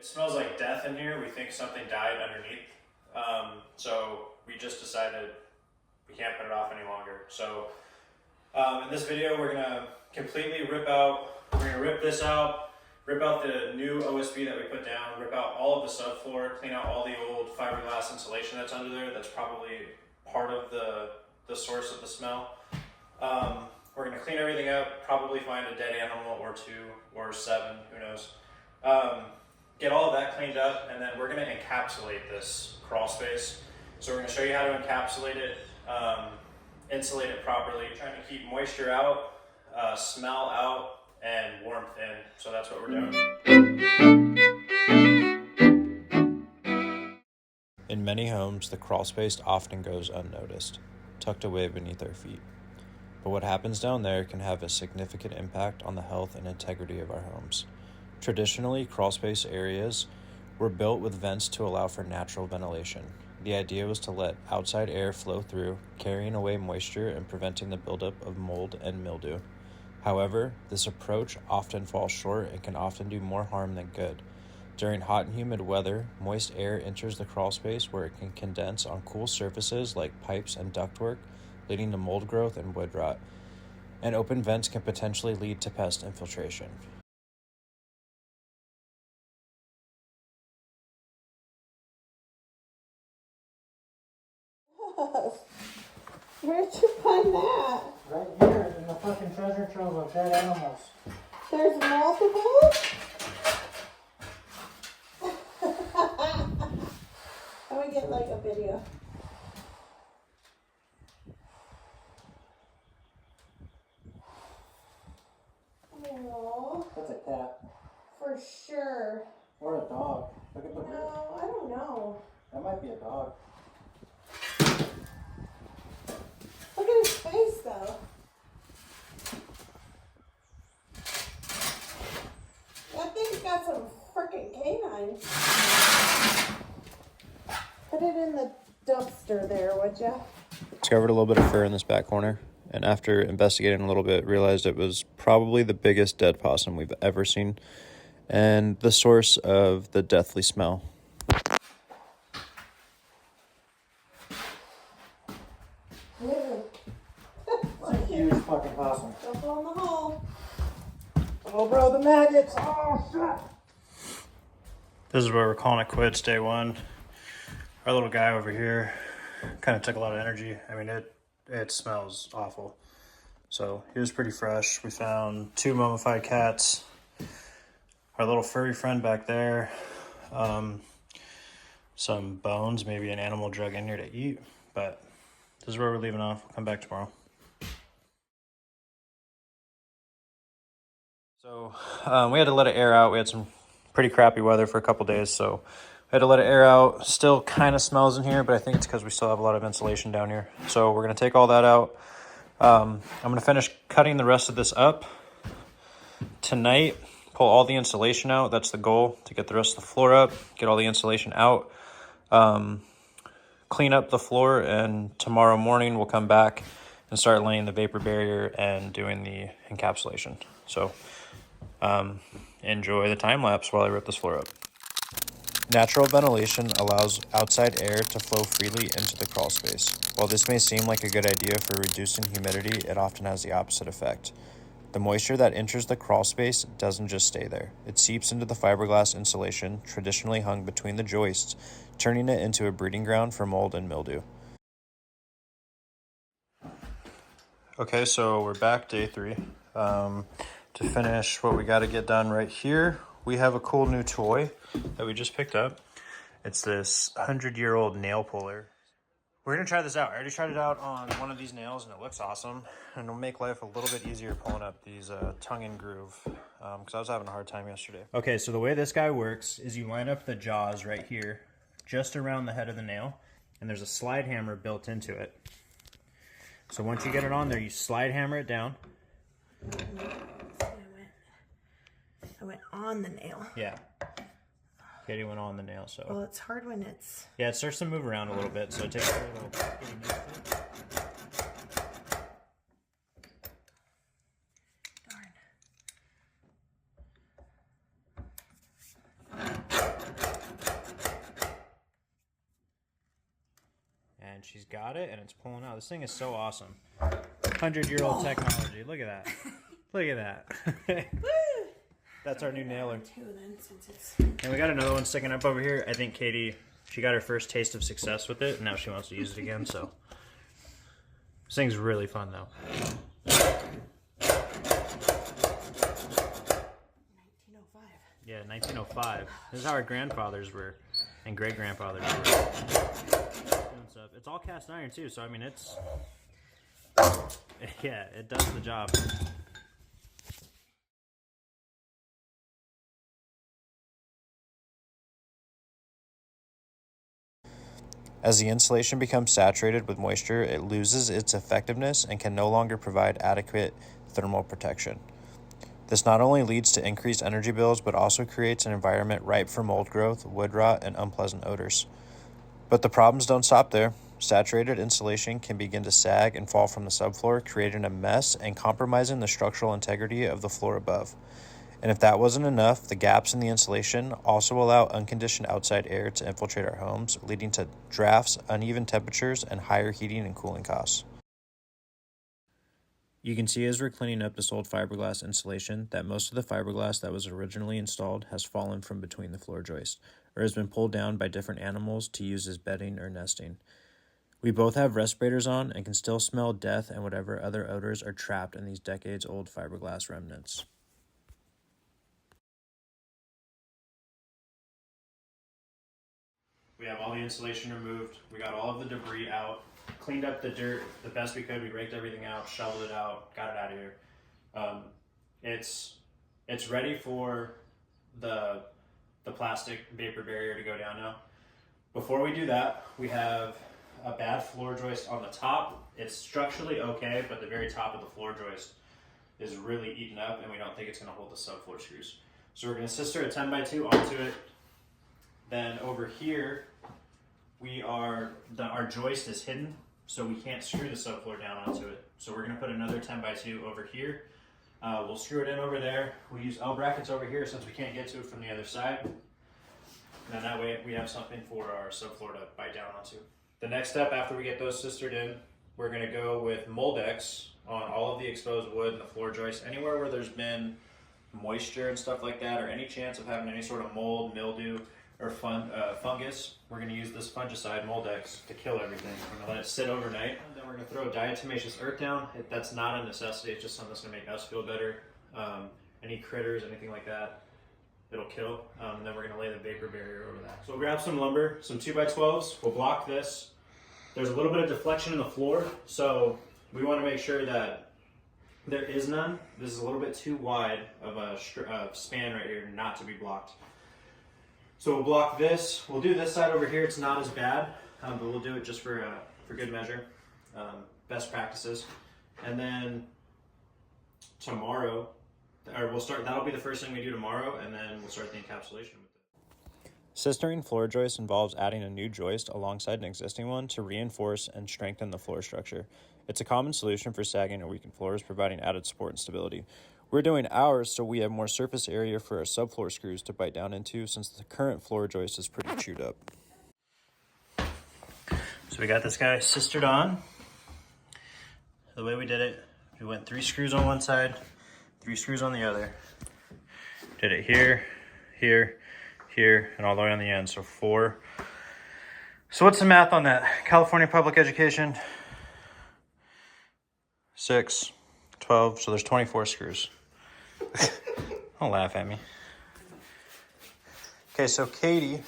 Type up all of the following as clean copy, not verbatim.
smells like death in here. We think something died underneath. So we just decided we can't put it off any longer. So in this video, we're gonna completely rip this out, rip out the new OSB that we put down, rip out all of the subfloor, clean out all the old fiberglass insulation that's under there. That's probably part of the source of the smell. We're gonna clean everything up, probably find a dead animal or 2 or 7, who knows. Get all of that cleaned up, and then we're gonna encapsulate this crawl space. So we're gonna show you how to encapsulate it, insulate it properly, trying to keep moisture out, smell out, and warmth in. So that's what we're doing. In many homes, the crawl space often goes unnoticed, tucked away beneath our feet. But what happens down there can have a significant impact on the health and integrity of our homes. Traditionally, crawl space areas were built with vents to allow for natural ventilation. The idea was to let outside air flow through, carrying away moisture and preventing the buildup of mold and mildew. However, this approach often falls short and can often do more harm than good. During hot and humid weather, moist air enters the crawl space where it can condense on cool surfaces like pipes and ductwork, leading to mold growth and wood rot. And open vents can potentially lead to pest infiltration. Where'd you find that? Right here in the fucking treasure trove of dead animals. There's multiple? Can we get like a video? Oh, That's a cat. for sure. Or a dog. Look at the bird. No, I don't know. That might be a dog. Look at his face though. That thing's got some freaking canines. Put it in the dumpster there, would ya? Discovered a little bit of fur in this back corner, and after investigating a little bit, realized it was probably the biggest dead possum we've ever seen, and the source of the deathly smell. It's a huge fucking possum. Don't go in the hole. Oh, bro, the maggots. Oh, shit. This is where we're calling it quits, day 1. Our little guy over here kind of took a lot of energy. I mean, it smells awful. So he was pretty fresh. We found 2 mummified cats, our little furry friend back there, some bones, maybe an animal drug in here to eat, but this is where we're leaving off. We'll come back tomorrow. So we had to let it air out. We had some pretty crappy weather for a couple days, so we had to let it air out. Still kind of smells in here, but I think it's because we still have a lot of insulation down here. So we're going to take all that out. I'm going to finish cutting the rest of this up tonight, pull all the insulation out. That's the goal, to get the rest of the floor up, get all the insulation out, clean up the floor, and tomorrow morning we'll come back and start laying the vapor barrier and doing the encapsulation. So enjoy the time lapse while I rip this floor up. Natural ventilation allows outside air to flow freely into the crawl space. While this may seem like a good idea for reducing humidity, it often has the opposite effect. The moisture that enters the crawl space doesn't just stay there. It seeps into the fiberglass insulation traditionally hung between the joists, turning it into a breeding ground for mold and mildew. Okay, so we're back, day 3. To finish what we got to get done right here, we have a cool new toy that we just picked up. It's this 100-year-old nail puller. We're going to try this out. I already tried it out on one of these nails, and it looks awesome. And it'll make life a little bit easier pulling up these tongue and groove, because I was having a hard time yesterday. Okay, so the way this guy works is you line up the jaws right here, just around the head of the nail, and there's a slide hammer built into it. So once you get it on there, you slide hammer it down. I went on the nail. Yeah. Katie went on the nail, so. Well, it's hard when it's... Yeah, it starts to move around a little bit, so it takes a little getting used to it. Darn. And she's got it, and it's pulling out. This thing is so awesome. 100-year-old technology. Look at that. Look at that. That's our new nailer. And we got another one sticking up over here. I think Katie, she got her first taste of success with it, and now she wants to use it again, so. This thing's really fun, though. 1905. Yeah, 1905. This is how our grandfathers were, and great-grandfathers were doing stuff. It's all cast iron, too, so, I mean, it's... Yeah, it does the job. As the insulation becomes saturated with moisture, it loses its effectiveness and can no longer provide adequate thermal protection. This not only leads to increased energy bills, but also creates an environment ripe for mold growth, wood rot, and unpleasant odors. But the problems don't stop there. Saturated insulation can begin to sag and fall from the subfloor, creating a mess and compromising the structural integrity of the floor above. And if that wasn't enough, the gaps in the insulation also allow unconditioned outside air to infiltrate our homes, leading to drafts, uneven temperatures, and higher heating and cooling costs. You can see as we're cleaning up this old fiberglass insulation that most of the fiberglass that was originally installed has fallen from between the floor joists, or has been pulled down by different animals to use as bedding or nesting. We both have respirators on and can still smell death and whatever other odors are trapped in these decades-old fiberglass remnants. We have all the insulation removed. We got all of the debris out, cleaned up the dirt the best we could. We raked everything out, shoveled it out, got it out of here. It's ready for the plastic vapor barrier to go down now. Before we do that, we have a bad floor joist on the top. It's structurally okay, but the very top of the floor joist is really eaten up, and we don't think it's going to hold the subfloor screws. So we're going to sister a 10x2 onto it. Then over here, our joist is hidden, so we can't screw the subfloor down onto it. So we're gonna put another 10x2 over here. We'll screw it in over there. We'll use L brackets over here since we can't get to it from the other side. And then that way we have something for our subfloor to bite down onto. The next step after we get those sistered in, we're gonna go with Moldex on all of the exposed wood and the floor joists. Anywhere where there's been moisture and stuff like that, or any chance of having any sort of mold, mildew, or fungus, we're going to use this fungicide Moldex to kill everything. We're going to let it sit overnight, and then we're going to throw diatomaceous earth down. That's not a necessity, it's just something that's going to make us feel better. Any critters, anything like that, it'll kill. And then we're going to lay the vapor barrier over that. So we'll grab some lumber, some 2x12s, we'll block this. There's a little bit of deflection in the floor, so we want to make sure that there is none. This is a little bit too wide of a span right here not to be blocked. So we'll block this. We'll do this side over here. It's not as bad, but we'll do it just for good measure, best practices. And then tomorrow, or we'll start. That'll be the first thing we do tomorrow, and then we'll start the encapsulation with it. Sistering floor joist involves adding a new joist alongside an existing one to reinforce and strengthen the floor structure. It's a common solution for sagging or weakened floors, providing added support and stability. We're doing ours so we have more surface area for our subfloor screws to bite down into, since the current floor joist is pretty chewed up. So we got this guy sistered on. The way we did it, we went 3 screws on one side, 3 screws on the other. Did it here, here, here, and all the way on the end, so 4. So what's the math on that? California Public Education, 6, 12, so there's 24 screws. Don't laugh at me. Okay, so Katie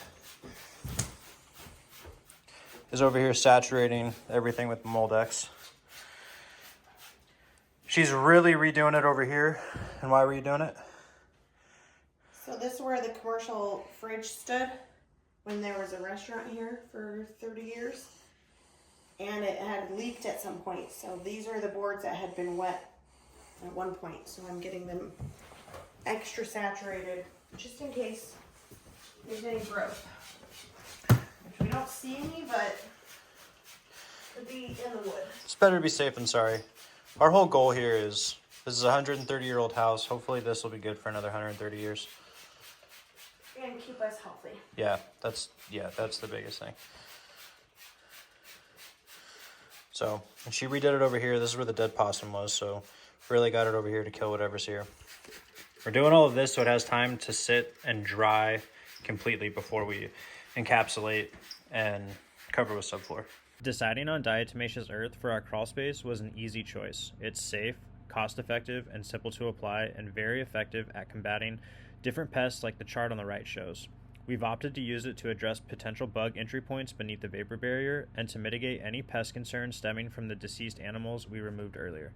is over here saturating everything with Moldex. She's really redoing it over here. And why were you doing it? So this is where the commercial fridge stood when there was a restaurant here for 30 years. And it had leaked at some point. So these are the boards that had been wet at one point. So I'm getting them extra saturated just in case there's any growth. Which we don't see any, but could be in the wood. It's better to be safe than sorry. Our whole goal here is, this is a 130-year-old house. Hopefully this will be good for another 130 years. And keep us healthy. Yeah, that's the biggest thing. So, and she redid it over here. This is where the dead possum was, so really got it over here to kill whatever's here. We're doing all of this so it has time to sit and dry completely before we encapsulate and cover with subfloor. Deciding on diatomaceous earth for our crawl space was an easy choice. It's safe, cost-effective, and simple to apply, and very effective at combating different pests like the chart on the right shows. We've opted to use it to address potential bug entry points beneath the vapor barrier and to mitigate any pest concerns stemming from the deceased animals we removed earlier.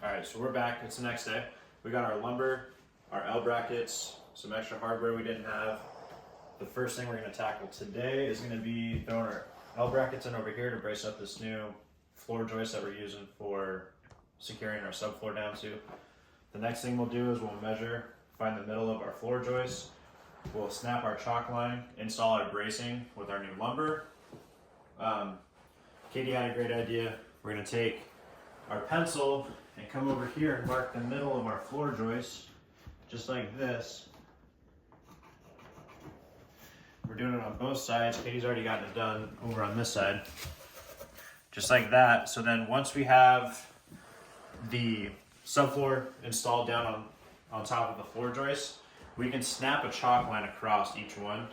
Alright, so we're back. It's the next day. We got our lumber, our L brackets, some extra hardware we didn't have. The first thing we're going to tackle today is going to be throwing our L brackets in over here to brace up this new floor joist that we're using for securing our subfloor down to. The next thing we'll do is we'll measure, find the middle of our floor joist. We'll snap our chalk line, install our bracing with our new lumber. Katie had a great idea. We're going to take our pencil and come over here and mark the middle of our floor joist, just like this. We're doing it on both sides. Katie's already gotten it done over on this side. Just like that. So then once we have the subfloor installed down on top of the floor joist, we can snap a chalk line across each one.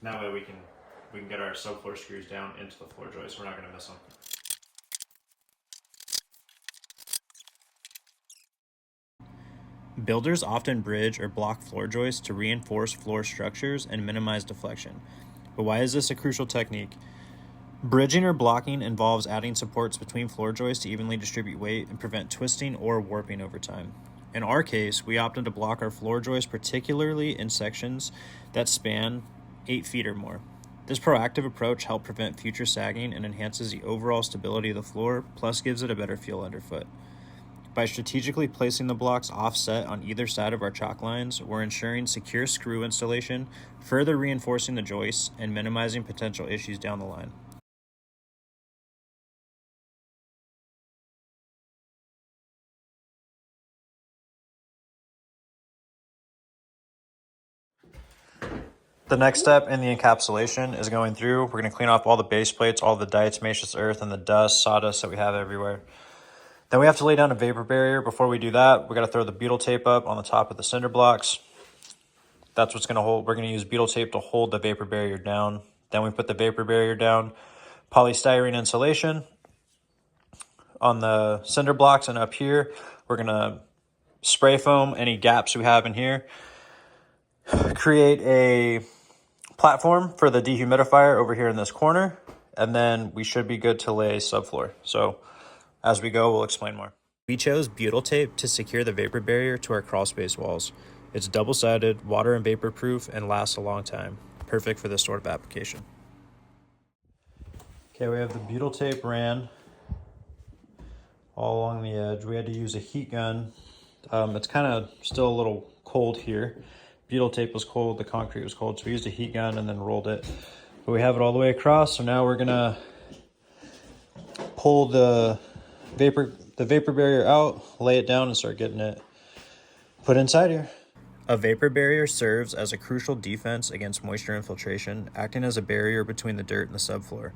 That way we can get our subfloor screws down into the floor joist. We're not going to miss them. Builders often bridge or block floor joists to reinforce floor structures and minimize deflection. But why is this a crucial technique? Bridging or blocking involves adding supports between floor joists to evenly distribute weight and prevent twisting or warping over time. In our case, we opted to block our floor joists, particularly in sections that span 8 feet or more. This proactive approach helps prevent future sagging and enhances the overall stability of the floor, plus gives it a better feel underfoot. By strategically placing the blocks offset on either side of our chalk lines, we're ensuring secure screw installation, further reinforcing the joists, and minimizing potential issues down the line. The next step in the encapsulation is going through. We're going to clean off all the base plates, all the diatomaceous earth, and the dust, sawdust that we have everywhere. Then we have to lay down a vapor barrier. Before we do that, we got to throw the beetle tape up on the top of the cinder blocks. That's what's going to hold. We're going to use beetle tape to hold the vapor barrier down. Then we put the vapor barrier down, polystyrene insulation on the cinder blocks, and up here, we're going to spray foam any gaps we have in here. Create a platform for the dehumidifier over here in this corner, and then we should be good to lay subfloor. So as we go, we'll explain more. We chose butyl tape to secure the vapor barrier to our crawl space walls. It's double-sided, water and vapor proof, and lasts a long time. Perfect for this sort of application. Okay, we have the butyl tape ran all along the edge. We had to use a heat gun. It's kind of still a little cold here. Butyl tape was cold, the concrete was cold, so we used a heat gun and then rolled it. But we have it all the way across, so now we're gonna pull the vapor barrier out, lay it down, and start getting it put inside here. A vapor barrier serves as a crucial defense against moisture infiltration, acting as a barrier between the dirt and the subfloor.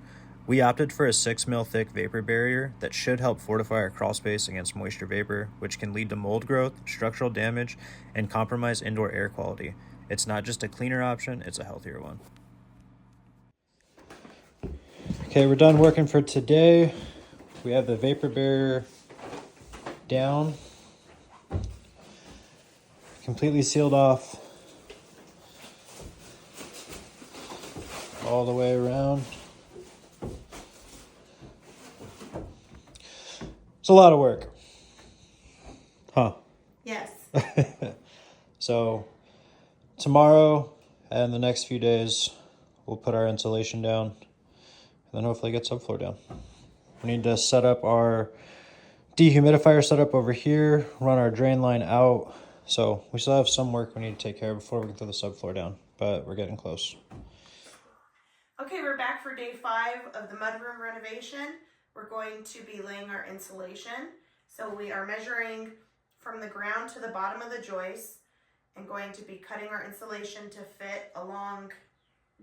We opted for a 6 mil thick vapor barrier that should help fortify our crawl space against moisture vapor, which can lead to mold growth, structural damage, and compromise indoor air quality. It's not just a cleaner option, it's a healthier one. Okay, we're done working for today. We have the vapor barrier down, completely sealed off all the way around. It's a lot of work. Huh? Yes. So tomorrow and the next few days, we'll put our insulation down and then hopefully get subfloor down. We need to set up our dehumidifier set up over here, run our drain line out. So we still have some work we need to take care of before we can throw the subfloor down, but we're getting close. Okay, we're back for day 5 of the mudroom renovation. We're going to be laying our insulation. So we are measuring from the ground to the bottom of the joist and going to be cutting our insulation to fit along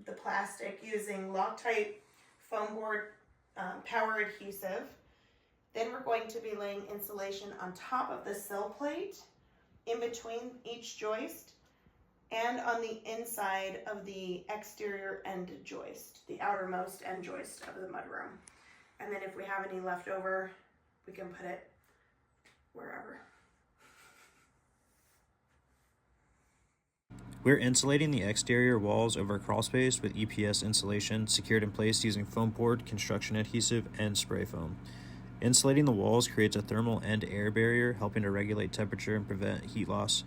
the plastic using Loctite foam board power adhesive. Then we're going to be laying insulation on top of the sill plate, in between each joist, and on the inside of the exterior end joist, the outermost end joist of the mudroom. And then if we have any left over, we can put it wherever. We're insulating the exterior walls of our crawl space with EPS insulation secured in place using foam board, construction adhesive, and spray foam. Insulating the walls creates a thermal and air barrier, helping to regulate temperature and prevent heat loss.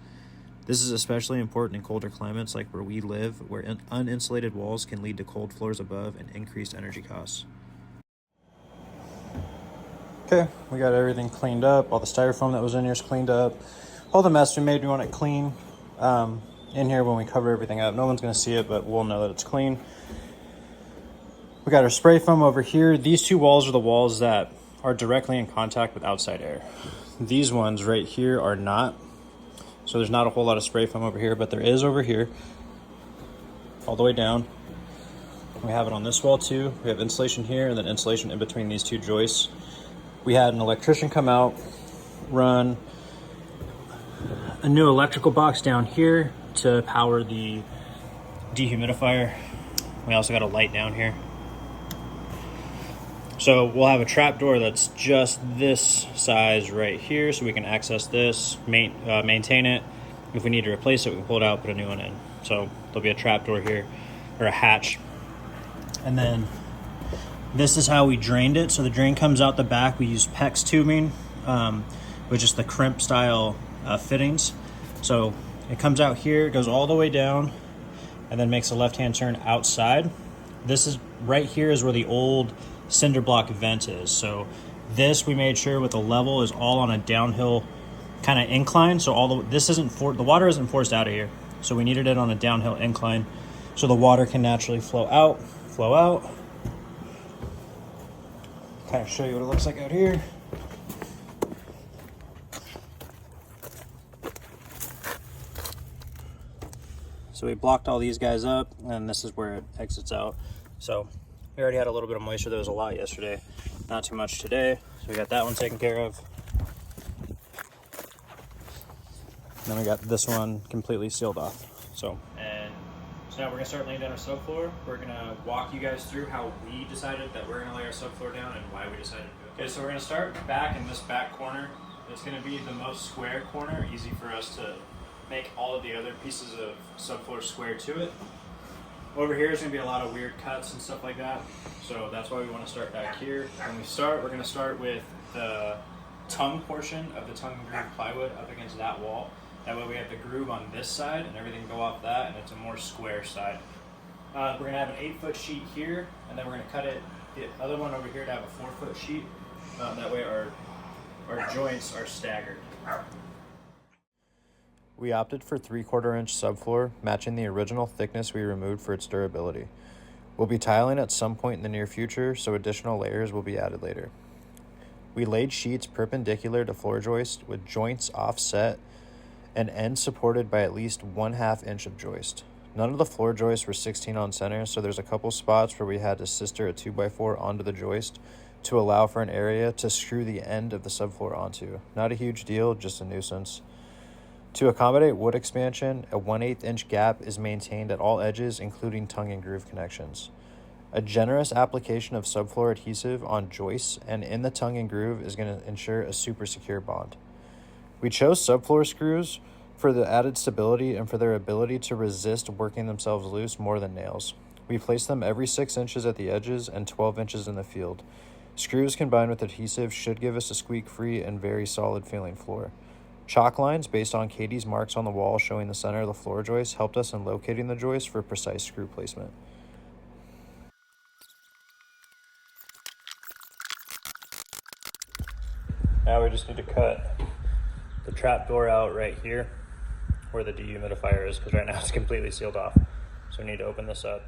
This is especially important in colder climates like where we live, where uninsulated walls can lead to cold floors above and increased energy costs. Okay, we got everything cleaned up. All the styrofoam that was in here is cleaned up. All the mess we made, we want it clean. In here when we cover everything up. No one's going to see it, but we'll know that it's clean. We got our spray foam over here. These two walls are the walls that are directly in contact with outside air. These ones right here are not. So there's not a whole lot of spray foam over here, but there is over here, all the way down. We have it on this wall too. We have insulation here and then insulation in between these two joists. We had an electrician come out, run a new electrical box down here to power the dehumidifier. We also got a light down here. So we'll have a trap door that's just this size right here, so we can access this, maintain it. If we need to replace it, we can pull it out, put a new one in. So there'll be a trap door here, or a hatch. And then this is how we drained it. So the drain comes out the back. We use PEX tubing, which is the crimp style fittings. So it comes out here, goes all the way down, and then makes a left-hand turn outside. This is right here is where the old cinder block vent is. So this we made sure with the level is all on a downhill kind of incline. So the water isn't forced out of here. So we needed it on a downhill incline so the water can naturally flow out. Kind of show you what it looks like out here. So we blocked all these guys up, and this is where it exits out. So we already had a little bit of moisture. There was a lot yesterday, not too much today. So we got that one taken care of. And then we got this one completely sealed off. So now we're gonna start laying down our subfloor. We're gonna walk you guys through how we decided that we're gonna lay our subfloor down and why we decided to do it. Okay, so we're gonna start back in this back corner. It's gonna be the most square corner, easy for us to make all of the other pieces of subfloor square to it. Over here is going to be a lot of weird cuts and stuff like that, so that's why we want to start back here. When we start, we're going to start with the tongue portion of the tongue and groove plywood up against that wall. That way we have the groove on this side and everything go off that, and it's a more square side. We're going to have an 8-foot sheet here, and then we're going to cut it, the other one over here, to have a 4-foot sheet. That way our joints are staggered. We opted for 3/4 inch subfloor, matching the original thickness we removed for its durability. We'll be tiling at some point in the near future, so additional layers will be added later. We laid sheets perpendicular to floor joist with joints offset and ends supported by at least 1/2 inch of joist. None of the floor joists were 16 on center, so there's a couple spots where we had to sister a 2x4 onto the joist to allow for an area to screw the end of the subfloor onto. Not a huge deal, just a nuisance. To accommodate wood expansion, a 1/8 inch gap is maintained at all edges, including tongue and groove connections. A generous application of subfloor adhesive on joists and in the tongue and groove is going to ensure a super secure bond. We chose subfloor screws for the added stability and for their ability to resist working themselves loose more than nails. We place them every 6 inches at the edges and 12 inches in the field. Screws combined with adhesive should give us a squeak-free and very solid feeling floor. Chalk lines based on Katie's marks on the wall showing the center of the floor joist helped us in locating the joist for precise screw placement. Now we just need to cut the trap door out right here where the dehumidifier is, because right now it's completely sealed off. So we need to open this up.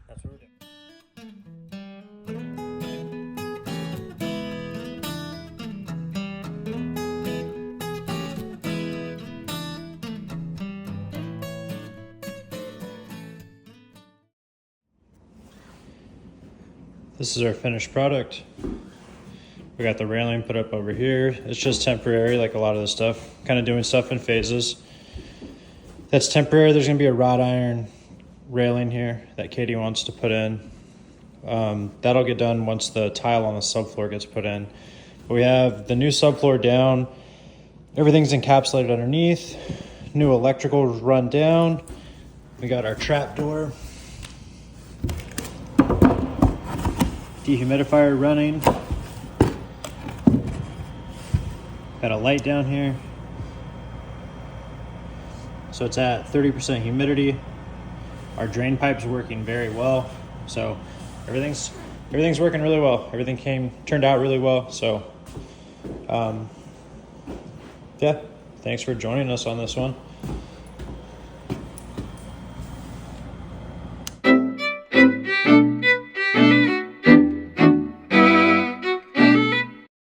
That's what we're doing. This is our finished product. We got the railing put up over here. It's just temporary, like a lot of this stuff. Kind of doing stuff in phases. That's temporary. There's gonna be a wrought iron railing here that Katie wants to put in. That'll get done once the tile on the subfloor gets put in. But we have the new subfloor down. Everything's encapsulated underneath. New electricals run down. We got our trap door. Dehumidifier running. Got a light down here. So it's at 30% humidity. Our drain pipe's working very well. So everything's working really well. Everything turned out really well. So yeah, thanks for joining us on this one.